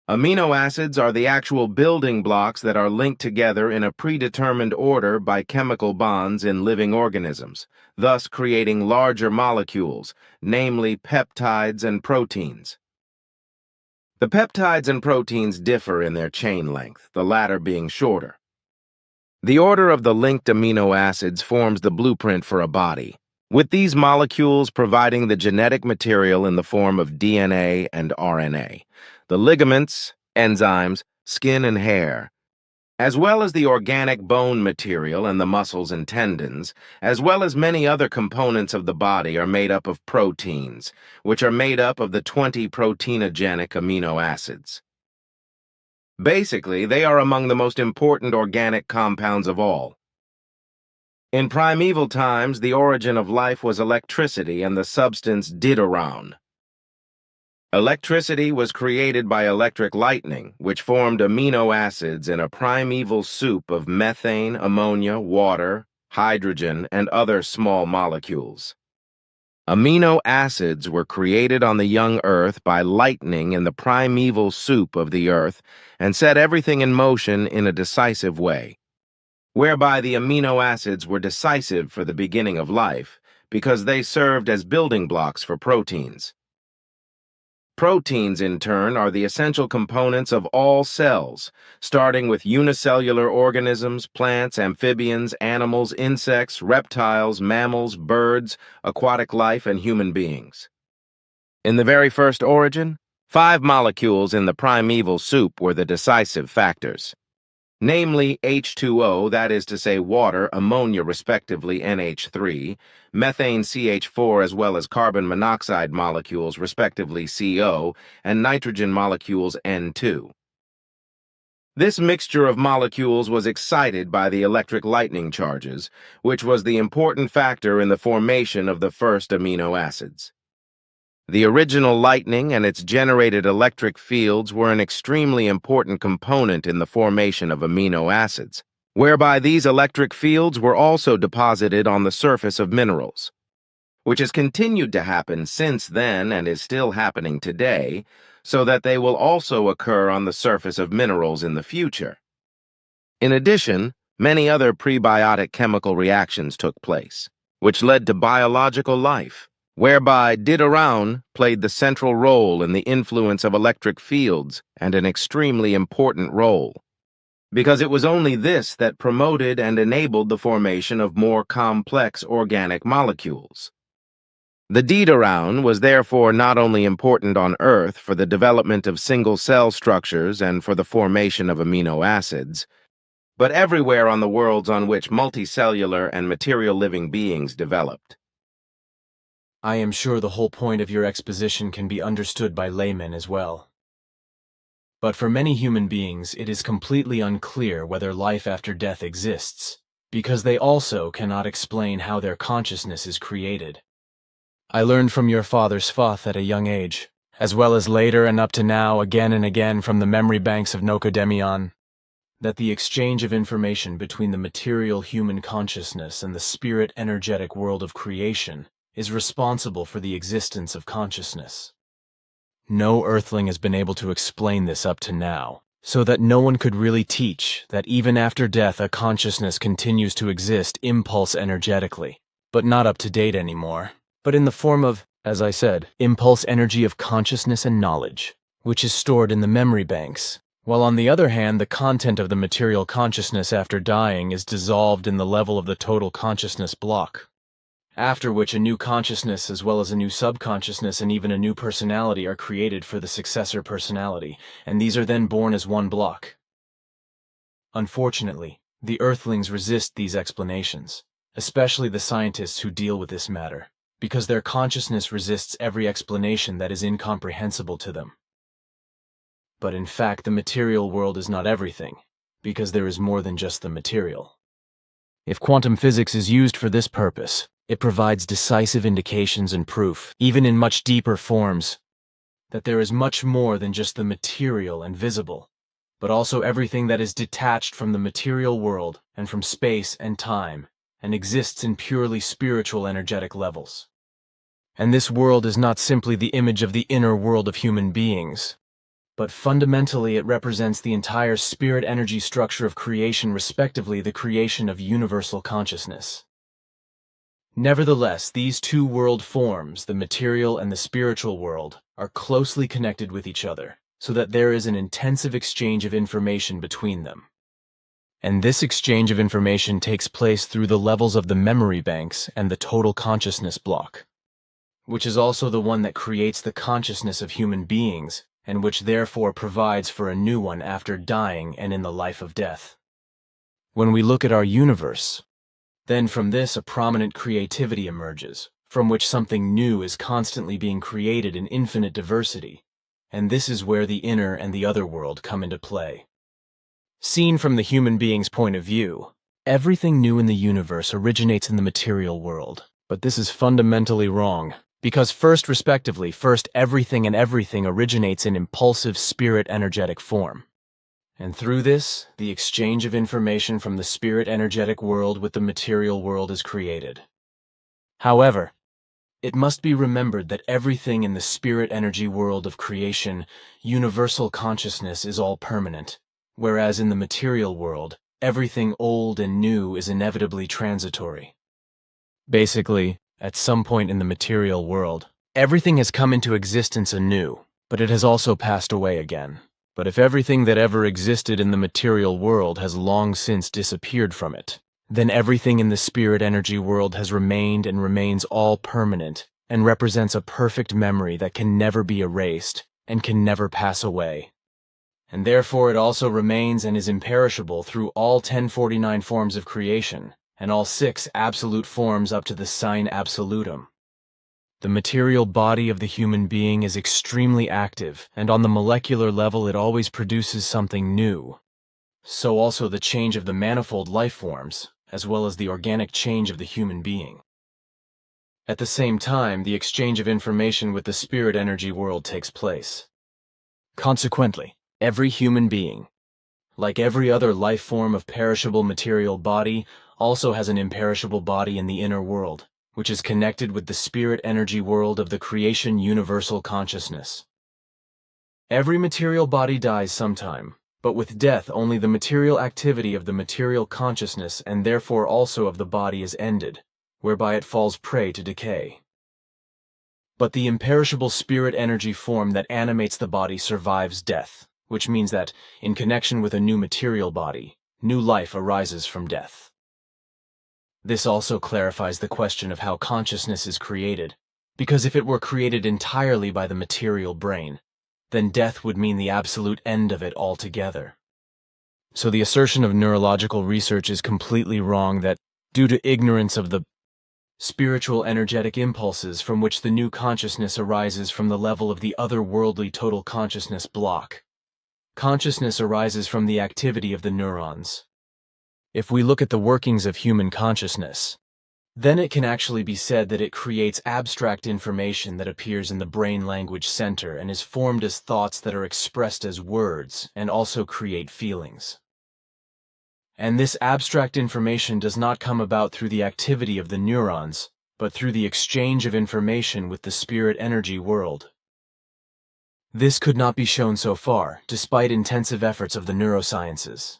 Amino acids are the actual building blocks that are linked together in a predetermined order by chemical bonds in living organisms, thus creating larger molecules, namely peptides and proteins. The peptides and proteins differ in their chain length, the latter being shorter. The order of the linked amino acids forms the blueprint for a body, with these molecules providing the genetic material in the form of DNA and RNA, the ligaments, enzymes, skin and hair, as well as the organic bone material and the muscles and tendons, as well as many other components of the body are made up of proteins, which are made up of the 20 proteinogenic amino acids. Basically, they are among the most important organic compounds of all. In primeval times, the origin of life was electricity and the substance didoron. Electricity was created by electric lightning, which formed amino acids in a primeval soup of methane, ammonia, water, hydrogen, and other small molecules. Amino acids were created on the young Earth by lightning in the primeval soup of the Earth and set everything in motion in a decisive way, whereby the amino acids were decisive for the beginning of life because they served as building blocks for proteins. Proteins, in turn, are the essential components of all cells, starting with unicellular organisms, plants, amphibians, animals, insects, reptiles, mammals, birds, aquatic life, and human beings. In the very first origin, 5 molecules in the primeval soup were the decisive factors, namely H2O, that is to say water, ammonia respectively NH3, methane CH4 as well as carbon monoxide molecules respectively CO, and nitrogen molecules N2. This mixture of molecules was excited by the electric lightning charges, which was the important factor in the formation of the first amino acids. The original lightning and its generated electric fields were an extremely important component in the formation of amino acids, whereby these electric fields were also deposited on the surface of minerals, which has continued to happen since then and is still happening today, so that they will also occur on the surface of minerals in the future. In addition, many other prebiotic chemical reactions took place, which led to biological life, whereby didoron played the central role in the influence of electric fields and an extremely important role, because it was only this that promoted and enabled the formation of more complex organic molecules. The deed around was therefore not only important on Earth for the development of single-cell structures and for the formation of amino acids, but everywhere on the worlds on which multicellular and material living beings developed. I am sure the whole point of your exposition can be understood by laymen as well. But for many human beings, it is completely unclear whether life after death exists, because they also cannot explain how their consciousness is created. I learned from your father's Thoth at a young age, as well as later and up to now again and again from the memory banks of Nocodemion, that the exchange of information between the material human consciousness and the spirit energetic world of creation is responsible for the existence of consciousness. No earthling has been able to explain this up to now, so that no one could really teach that even after death a consciousness continues to exist impulse energetically, but not up to date anymore, but in the form of, as I said, impulse energy of consciousness and knowledge, which is stored in the memory banks, while on the other hand the content of the material consciousness after dying is dissolved in the level of the total consciousness block, after which a new consciousness as well as a new subconsciousness and even a new personality are created for the successor personality, and these are then born as one block. Unfortunately, the Earthlings resist these explanations, especially the scientists who deal with this matter, because their consciousness resists every explanation that is incomprehensible to them. But in fact, the material world is not everything, because there is more than just the material. If quantum physics is used for this purpose, it provides decisive indications and proof, even in much deeper forms, that there is much more than just the material and visible, but also everything that is detached from the material world and from space and time, and exists in purely spiritual energetic levels. And this world is not simply the image of the inner world of human beings, but fundamentally it represents the entire spirit energy structure of creation, respectively the creation of universal consciousness. Nevertheless, these two world forms, the material and the spiritual world, are closely connected with each other, so that there is an intensive exchange of information between them. And this exchange of information takes place through the levels of the memory banks and the total consciousness block, which is also the one that creates the consciousness of human beings, and which therefore provides for a new one after dying and in the life of death. When we look at our universe, then from this a prominent creativity emerges, from which something new is constantly being created in infinite diversity, and this is where the inner and the other world come into play. Seen from the human being's point of view, everything new in the universe originates in the material world, but this is fundamentally wrong. Because first, everything and everything originates in impulsive spirit energetic form. And through this, the exchange of information from the spirit energetic world with the material world is created. However, it must be remembered that everything in the spirit energy world of creation, universal consciousness, is all permanent, whereas in the material world, everything old and new is inevitably transitory. Basically, at some point in the material world, everything has come into existence anew, but it has also passed away again. But if everything that ever existed in the material world has long since disappeared from it, then everything in the spirit energy world has remained and remains all permanent and represents a perfect memory that can never be erased and can never pass away. And therefore it also remains and is imperishable through all 1049 forms of creation, and all 6 absolute forms up to the sign absolutum. The material body of the human being is extremely active, and on the molecular level it always produces something new. So also the change of the manifold life forms, as well as the organic change of the human being. At the same time, the exchange of information with the spirit energy world takes place. Consequently, every human being, like every other life form of perishable material body, also has an imperishable body in the inner world, which is connected with the spirit energy world of the creation universal consciousness. Every material body dies sometime, but with death only the material activity of the material consciousness and therefore also of the body is ended, whereby it falls prey to decay. But the imperishable spirit energy form that animates the body survives death, which means that, in connection with a new material body, new life arises from death. This also clarifies the question of how consciousness is created, Because if it were created entirely by the material brain, then death would mean the absolute end of it altogether. So the assertion of neurological research is completely wrong that, due to ignorance of the spiritual energetic impulses from which the new consciousness arises from the level of the otherworldly total consciousness block, consciousness arises from the activity of the neurons. If we look at the workings of human consciousness, then it can actually be said that it creates abstract information that appears in the brain language center and is formed as thoughts that are expressed as words and also create feelings. And this abstract information does not come about through the activity of the neurons, but through the exchange of information with the spirit energy world. This could not be shown so far, despite intensive efforts of the neurosciences.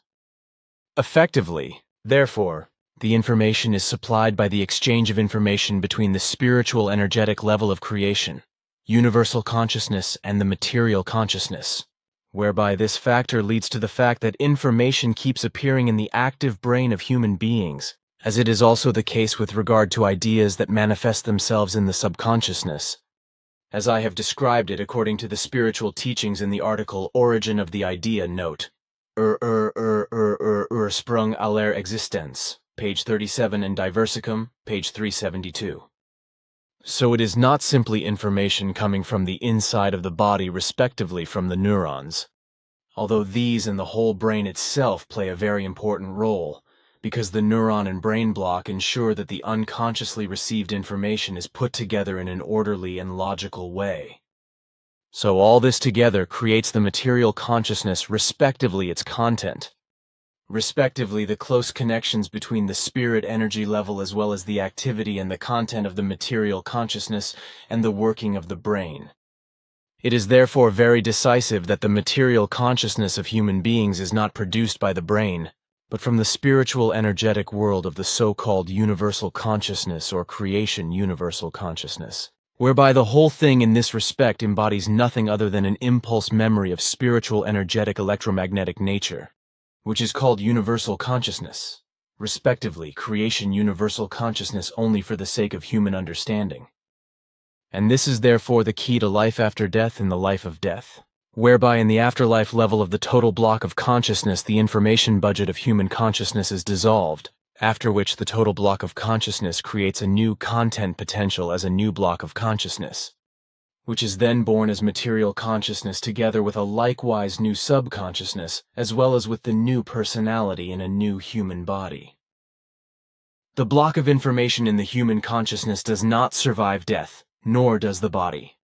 Effectively, therefore, the information is supplied by the exchange of information between the spiritual energetic level of creation, universal consciousness, and the material consciousness, whereby this factor leads to the fact that information keeps appearing in the active brain of human beings, as it is also the case with regard to ideas that manifest themselves in the subconsciousness, as I have described it according to the spiritual teachings in the article Origin of the Idea note, Ursprung aller Existenz, page 37, and Diversicum, page 372. So it is not simply information coming from the inside of the body respectively from the neurons, although these and the whole brain itself play a very important role, because the neuron and brain block ensure that the unconsciously received information is put together in an orderly and logical way. So all this together creates the material consciousness, respectively its content, respectively the close connections between the spirit energy level as well as the activity and the content of the material consciousness and the working of the brain. It is therefore very decisive that the material consciousness of human beings is not produced by the brain, but from the spiritual energetic world of the so-called universal consciousness or creation universal consciousness, whereby the whole thing in this respect embodies nothing other than an impulse memory of spiritual energetic electromagnetic nature, which is called universal consciousness, respectively creation universal consciousness only for the sake of human understanding. And this is therefore the key to life after death and the life of death, whereby in the afterlife level of the total block of consciousness the information budget of human consciousness is dissolved, after which the total block of consciousness creates a new content potential as a new block of consciousness, which is then born as material consciousness together with a likewise new subconsciousness, as well as with the new personality in a new human body. The block of information in the human consciousness does not survive death, nor does the body.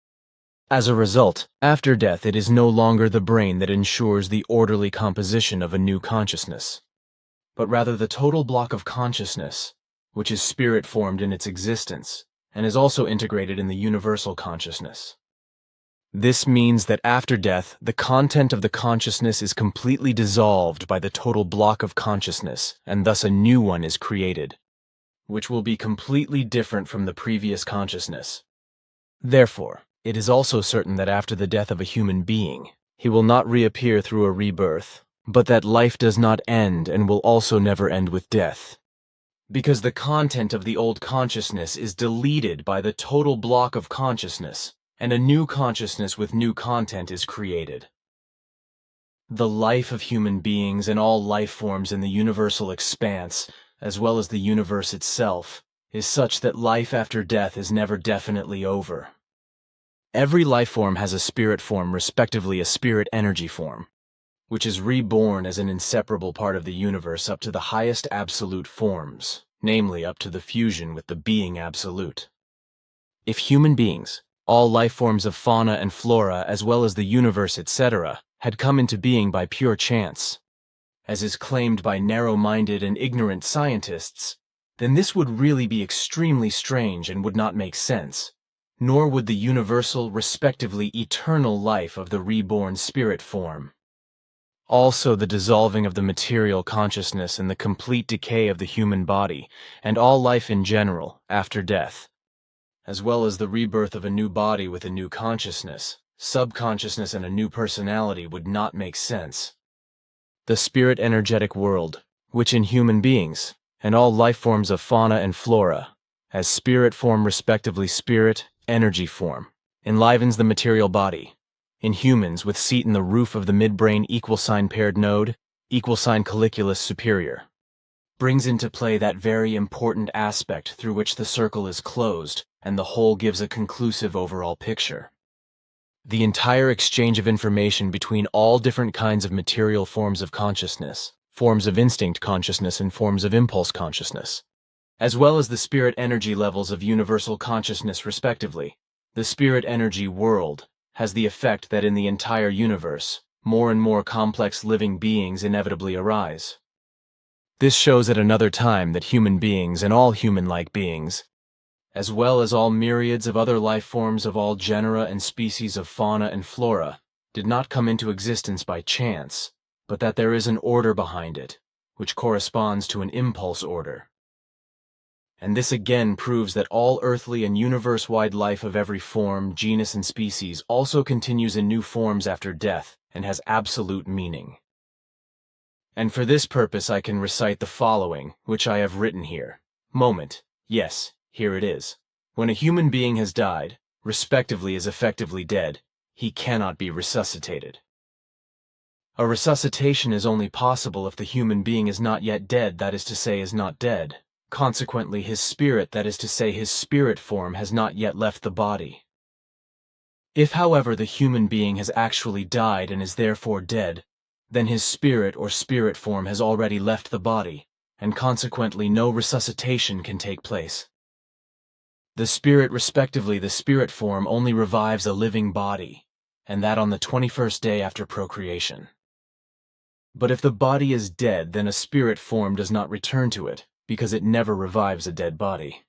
As a result, after death it is no longer the brain that ensures the orderly composition of a new consciousness, but rather the total block of consciousness, which is spirit-formed in its existence, and is also integrated in the universal consciousness. This means that after death, the content of the consciousness is completely dissolved by the total block of consciousness, and thus a new one is created, which will be completely different from the previous consciousness. Therefore, it is also certain that after the death of a human being, he will not reappear through a rebirth, but that life does not end and will also never end with death, because the content of the old consciousness is deleted by the total block of consciousness, and a new consciousness with new content is created. The life of human beings and all life forms in the universal expanse, as well as the universe itself, is such that life after death is never definitely over. Every life form has a spirit form, respectively a spirit energy form, which is reborn as an inseparable part of the universe up to the highest absolute forms, namely up to the fusion with the being absolute. If human beings, all life forms of fauna and flora as well as the universe etc., had come into being by pure chance, as is claimed by narrow-minded and ignorant scientists, then this would really be extremely strange and would not make sense, nor would the universal, respectively eternal life of the reborn spirit form. Also the dissolving of the material consciousness and the complete decay of the human body, and all life in general, after death, as well as the rebirth of a new body with a new consciousness, subconsciousness and a new personality would not make sense. The spirit energetic world, which in human beings, and all life forms of fauna and flora, as spirit form respectively spirit, energy form, enlivens the material body. In humans, with seat in the roof of the midbrain equal sign paired node, equal sign colliculus superior, brings into play that very important aspect through which the circle is closed and the whole gives a conclusive overall picture. The entire exchange of information between all different kinds of material forms of consciousness, forms of instinct consciousness and forms of impulse consciousness, as well as the spirit energy levels of universal consciousness respectively, the spirit energy world has the effect that in the entire universe, more and more complex living beings inevitably arise. This shows at another time that human beings and all human-like beings, as well as all myriads of other life forms of all genera and species of fauna and flora, did not come into existence by chance, but that there is an order behind it, which corresponds to an impulse order. And this again proves that all earthly and universe-wide life of every form, genus, and species also continues in new forms after death and has absolute meaning. And for this purpose I can recite the following, which I have written here. Moment. Yes, here it is. When a human being has died, respectively is effectively dead, he cannot be resuscitated. A resuscitation is only possible if the human being is not yet dead, that is to say, is not dead. Consequently, his spirit, that is to say, his spirit form, has not yet left the body. If, however, the human being has actually died and is therefore dead, then his spirit or spirit form has already left the body, and consequently no resuscitation can take place. The spirit, respectively the spirit form, only revives a living body, and that on the 21st day after procreation. But if the body is dead, then a spirit form does not return to it, because it never revives a dead body.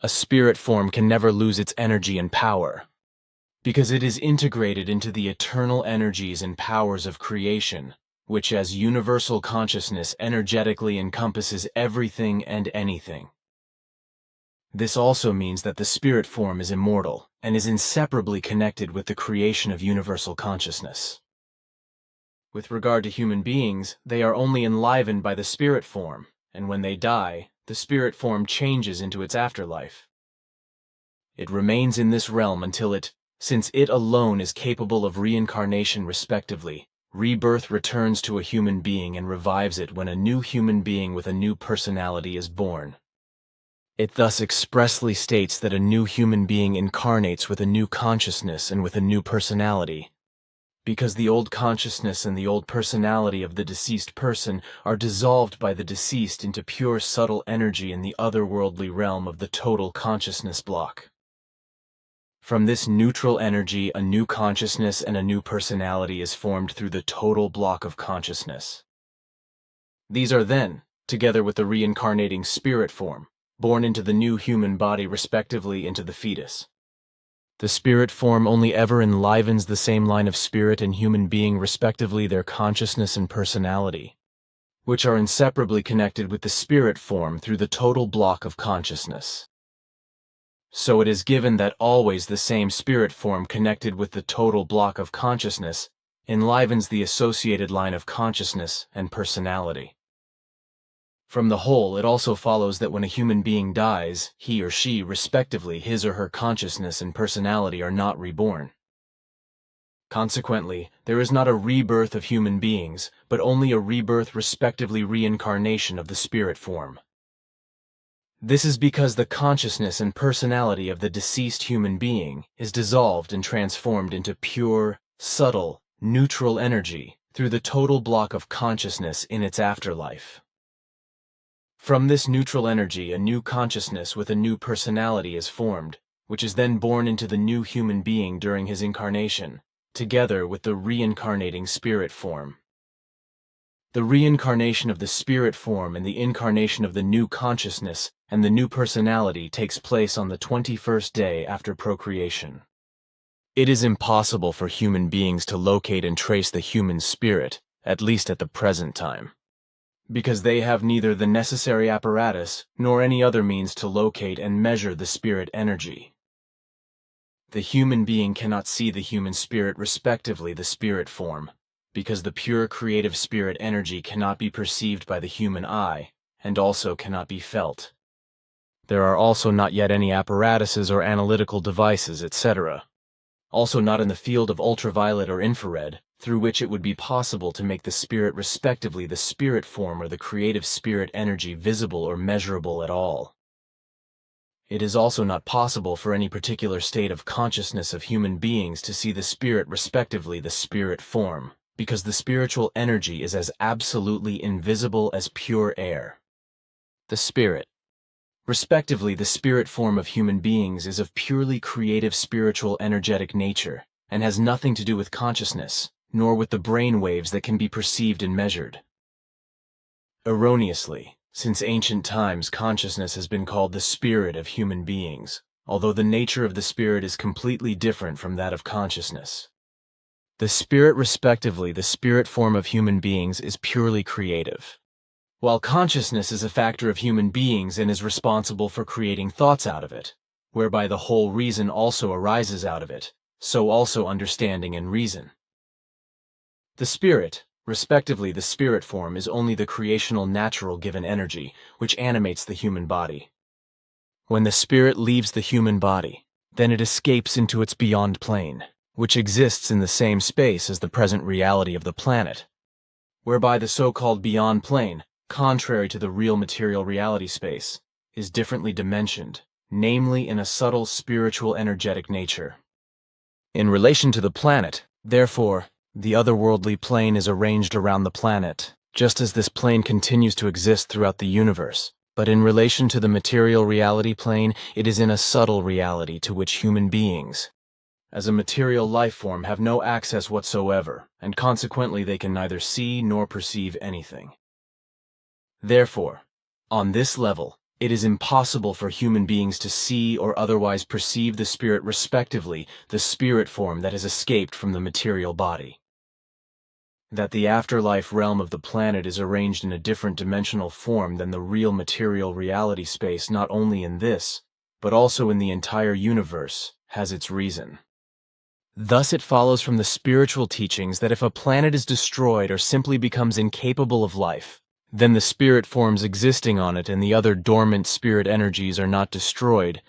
A spirit form can never lose its energy and power, because it is integrated into the eternal energies and powers of creation, which as universal consciousness energetically encompasses everything and anything. This also means that the spirit form is immortal and is inseparably connected with the creation of universal consciousness. With regard to human beings, they are only enlivened by the spirit form, and when they die, the spirit form changes into its afterlife. It remains in this realm until it, since it alone is capable of reincarnation respectively, rebirth returns to a human being and revives it when a new human being with a new personality is born. It thus expressly states that a new human being incarnates with a new consciousness and with a new personality, because the old consciousness and the old personality of the deceased person are dissolved by the deceased into pure subtle energy in the otherworldly realm of the total consciousness block. From this neutral energy, a new consciousness and a new personality is formed through the total block of consciousness. These are then, together with the reincarnating spirit form, born into the new human body respectively into the fetus. The spirit form only ever enlivens the same line of spirit and human being respectively their consciousness and personality, which are inseparably connected with the spirit form through the total block of consciousness. So it is given that always the same spirit form connected with the total block of consciousness enlivens the associated line of consciousness and personality. From the whole, it also follows that when a human being dies, he or she, respectively, his or her consciousness and personality are not reborn. Consequently, there is not a rebirth of human beings, but only a rebirth respectively reincarnation of the spirit form. This is because the consciousness and personality of the deceased human being is dissolved and transformed into pure, subtle, neutral energy through the total block of consciousness in its afterlife. From this neutral energy, a new consciousness with a new personality is formed, which is then born into the new human being during his incarnation, together with the reincarnating spirit form. The reincarnation of the spirit form and the incarnation of the new consciousness and the new personality takes place on the 21st day after procreation. It is impossible for human beings to locate and trace the human spirit, at least at the present time, because they have neither the necessary apparatus nor any other means to locate and measure the spirit energy. The human being cannot see the human spirit respectively the spirit form, because the pure creative spirit energy cannot be perceived by the human eye, and also cannot be felt. There are also not yet any apparatuses or analytical devices, etc. Also not in the field of ultraviolet or infrared, through which it would be possible to make the spirit respectively the spirit form or the creative spirit energy visible or measurable at all. It is also not possible for any particular state of consciousness of human beings to see the spirit respectively the spirit form, because the spiritual energy is as absolutely invisible as pure air. The spirit, respectively the spirit form of human beings, is of purely creative spiritual energetic nature, and has nothing to do with consciousness, nor with the brain waves that can be perceived and measured. Erroneously, since ancient times, consciousness has been called the spirit of human beings, although the nature of the spirit is completely different from that of consciousness. The spirit, respectively the spirit form of human beings, is purely creative, while consciousness is a factor of human beings and is responsible for creating thoughts out of it, whereby the whole reason also arises out of it, so also understanding and reason. The spirit, respectively the spirit form, is only the creational natural given energy, which animates the human body. When the spirit leaves the human body, then it escapes into its beyond plane, which exists in the same space as the present reality of the planet, whereby the so-called beyond plane, contrary to the real material reality space, is differently dimensioned, namely in a subtle spiritual energetic nature. In relation to the planet, therefore, the otherworldly plane is arranged around the planet, just as this plane continues to exist throughout the universe. But in relation to the material reality plane, it is in a subtle reality to which human beings, as a material life form, have no access whatsoever, and consequently they can neither see nor perceive anything. Therefore, on this level, it is impossible for human beings to see or otherwise perceive the spirit respectively, the spirit form that has escaped from the material body. That the afterlife realm of the planet is arranged in a different dimensional form than the real material reality space, not only in this, but also in the entire universe, has its reason. Thus it follows from the spiritual teachings that if a planet is destroyed or simply becomes incapable of life, then the spirit forms existing on it and the other dormant spirit energies are not destroyed,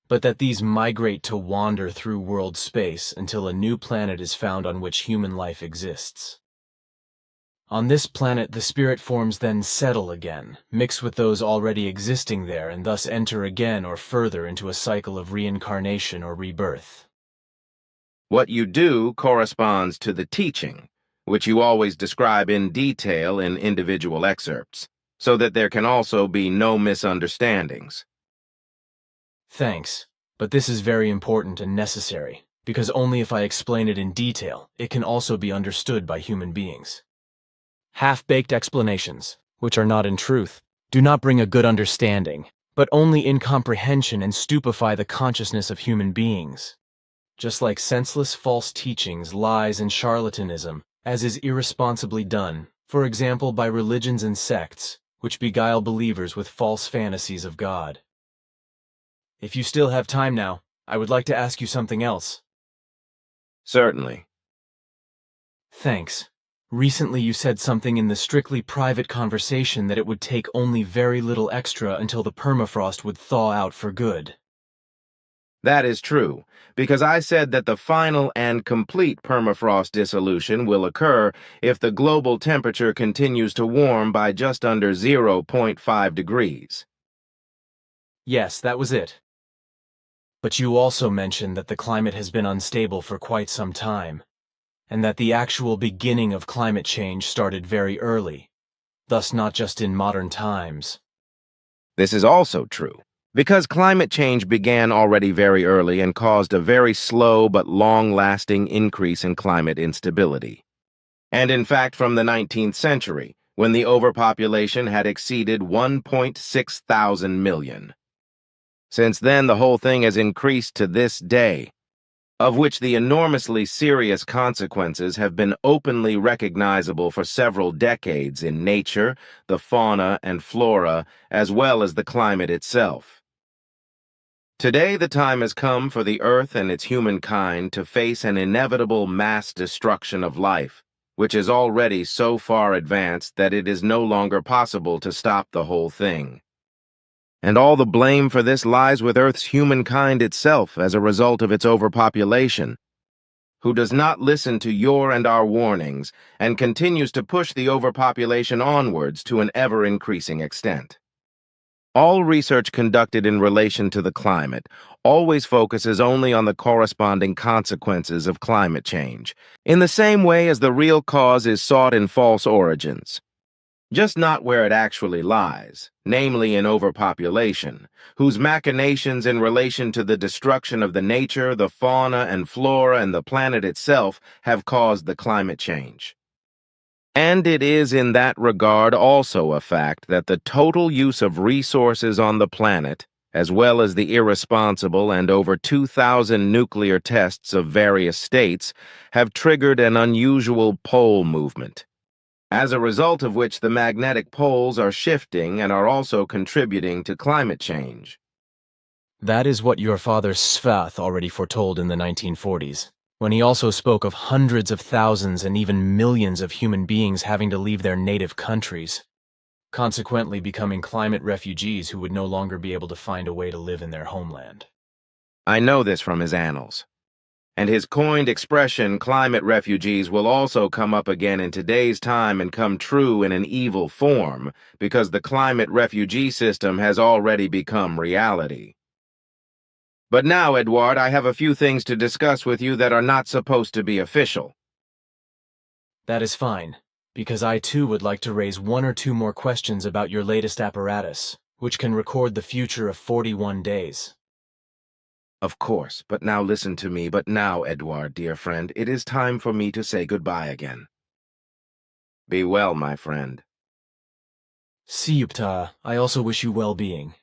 but that these migrate to wander through world space until a new planet is found on which human life exists. On this planet the spirit forms then settle again, mix with those already existing there, and thus enter again or further into a cycle of reincarnation or rebirth. What you do corresponds to the teaching, which you always describe in detail in individual excerpts, so that there can also be no misunderstandings. Thanks, but this is very important and necessary, because only if I explain it in detail, it can also be understood by human beings. Half-baked explanations, which are not in truth, do not bring a good understanding, but only incomprehension and stupefy the consciousness of human beings. Just like senseless false teachings, lies, and charlatanism, as is irresponsibly done, for example by religions and sects, which beguile believers with false fantasies of God. If you still have time now, I would like to ask you something else. Certainly. Thanks. Recently you said something in the strictly private conversation that it would take only very little extra until the permafrost would thaw out for good. That is true, because I said that the final and complete permafrost dissolution will occur if the global temperature continues to warm by just under 0.5 degrees. Yes, that was it. But you also mentioned that the climate has been unstable for quite some time, and that the actual beginning of climate change started very early, thus not just in modern times. This is also true, because climate change began already very early and caused a very slow but long-lasting increase in climate instability. And in fact, from the 19th century, when the overpopulation had exceeded 1.6 thousand million. Since then, the whole thing has increased to this day, of which the enormously serious consequences have been openly recognizable for several decades in nature, the fauna and flora, as well as the climate itself. Today, the time has come for the Earth and its humankind to face an inevitable mass destruction of life, which is already so far advanced that it is no longer possible to stop the whole thing. And all the blame for this lies with Earth's humankind itself as a result of its overpopulation, who does not listen to your and our warnings and continues to push the overpopulation onwards to an ever-increasing extent. All research conducted in relation to the climate always focuses only on the corresponding consequences of climate change, in the same way as the real cause is sought in false origins. Just not where it actually lies, namely in overpopulation, whose machinations in relation to the destruction of the nature, the fauna and flora, and the planet itself have caused the climate change. And it is in that regard also a fact that the total use of resources on the planet, as well as the irresponsible and over 2,000 nuclear tests of various states, have triggered an unusual pole movement, as a result of which the magnetic poles are shifting and are also contributing to climate change. That is what your father Svath already foretold in the 1940s, when he also spoke of hundreds of thousands and even millions of human beings having to leave their native countries, consequently becoming climate refugees who would no longer be able to find a way to live in their homeland. I know this from his annals. And his coined expression, climate refugees, will also come up again in today's time and come true in an evil form, because the climate refugee system has already become reality. But now, Edward, I have a few things to discuss with you that are not supposed to be official. That is fine, because I too would like to raise one or two more questions about your latest apparatus, which can record the future of 41 days. Of course, but now listen to me. But now, Edward, dear friend, it is time for me to say goodbye again. Be well, my friend. Siyupta, I also wish you well-being.